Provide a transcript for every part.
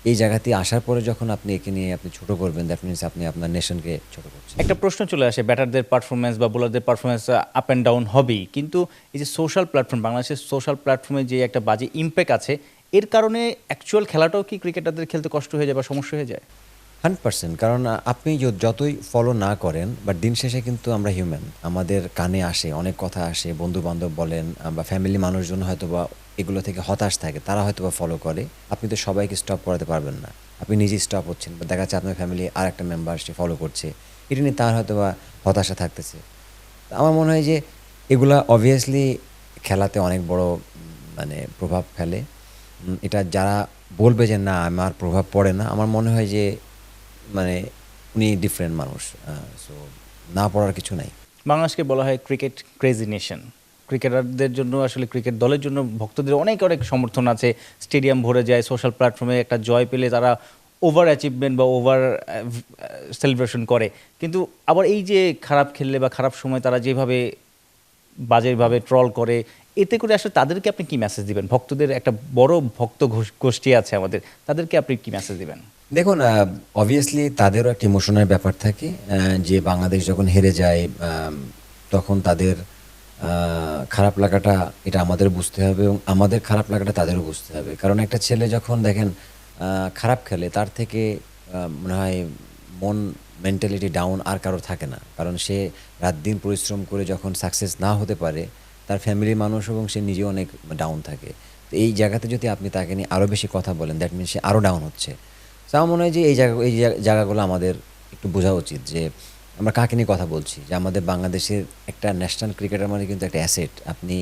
এই জায়গাতে আসার পরে যখন আপনি একে নিয়ে আপনি ছোট করবেন, দ্যাট মিনস আপনি আপনার নেশনকে ছোট করছেন। একটা প্রশ্ন চলে আসে, ব্যাটারদের পারফরমেন্স বা বোলারদের পারফরমেন্স আপ অ্যান্ড ডাউন হবেই, কিন্তু এই যে সোশ্যাল প্ল্যাটফর্ম, বাংলাদেশের সোশ্যাল প্ল্যাটফর্মে যে একটা বাজে ইম্প্যাক্ট আছে, এর কারণে অ্যাকচুয়াল খেলাটাও কি ক্রিকেটারদের খেলতে কষ্ট হয়ে যায় বা সমস্যা হয়ে যায়? 100%। কারণ আপনি যতই ফলো না করেন, বাট দিন শেষে কিন্তু আমরা হিউম্যান। আমাদের কানে আসে, অনেক কথা আসে, বন্ধু-বান্ধব বলেন বা ফ্যামিলি মানুষজন হয়তোবা এগুলো থেকে হতাশ থাকে। তারা হয়তোবা ফলো করে। আপনি তো সবাইকে স্টপ করাতে পারবেন না। আপনি নিজেই স্টপ হচ্ছেন বা দেখা যাচ্ছে আপনার ফ্যামিলি আরেকটা মেম্বার সে ফলো করছে। এটা নিয়ে তার হয়তোবা হতাশা থাকতেছে। তো আমার মনে হয় যে এগুলা অবভিয়াসলি খেলাতে অনেক বড় মানে প্রভাব ফেলে। এটা যারা বলবে যে না আমার প্রভাব পড়ে না, আমার মনে হয় যে মানে উনি ডিফারেন্ট মানুষ। সো না পড়ার কিছু নাই। বাংলাদেশকে বলা হয় ক্রিকেট ক্রেজি নেশন। ক্রিকেটারদের জন্য, আসলে ক্রিকেট দলের জন্য ভক্তদের অনেক অনেক সমর্থন আছে, স্টেডিয়াম ভরে যায়, সোশ্যাল প্ল্যাটফর্মে একটা জয় পেলে তারা ওভার অ্যাচিভমেন্ট বা ওভার সেলিব্রেশন করে। কিন্তু আবার এই যে খারাপ খেললে বা খারাপ সময় তারা যেভাবে বাজেভাবে ট্রল করে, এতে করে আসলে তাদেরকে আপনি কি মেসেজ দিবেন? ভক্তদের একটা বড় ভক্ত গোষ্ঠী আছে আমাদের, তাদেরকে আপনি কি মেসেজ দিবেন? দেখুন, অবভিয়াসলি তাদেরও একটা ইমোশনের ব্যাপার থাকে। যে বাংলাদেশ যখন হেরে যায় তখন তাদের খারাপ লাগাটা এটা আমাদের বুঝতে হবে এবং আমাদের খারাপ লাগাটা তাদেরও বুঝতে হবে। কারণ একটা ছেলে যখন দেখেন খারাপ খেলে তার থেকে মনে হয় মন মেন্টালিটি ডাউন আর কারো থাকে না। কারণ সে রাত-দিন পরিশ্রম করে যখন সাকসেস না হতে পারে, তার ফ্যামিলির মানুষ এবং সে নিজেও অনেক ডাউন থাকে। তো এই জায়গাতে যদি আপনি তাকে নিয়ে আরও বেশি কথা বলেন, দ্যাট মিনস সে আরও ডাউন হচ্ছে। তো আমার মনে হয় যে এই জায়গাগুলো আমাদের একটু বোঝা উচিত যে আমরা কাকে নিয়ে কথা বলছি। যে আমাদের বাংলাদেশের একটা ন্যাশনাল ক্রিকেটার মানে কিন্তু একটা অ্যাসেট। আপনি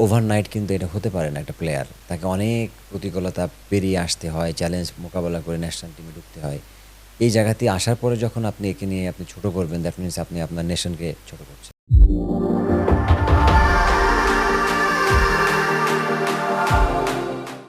ওভারনাইট কিন্তু এটা হতে পারে না একটা প্লেয়ার। তাকে অনেক প্রতিকূলতা পেরিয়ে আসতে হয়, চ্যালেঞ্জ মোকাবেলা করে ন্যাশনাল টিমে ঢুকতে হয়। এই জায়গাতে আসার পরে যখন আপনি একে নিয়ে আপনি ছোট করবেন, দ্যাট মিনস আপনি আপনার নেশনকে ছোট করছেন।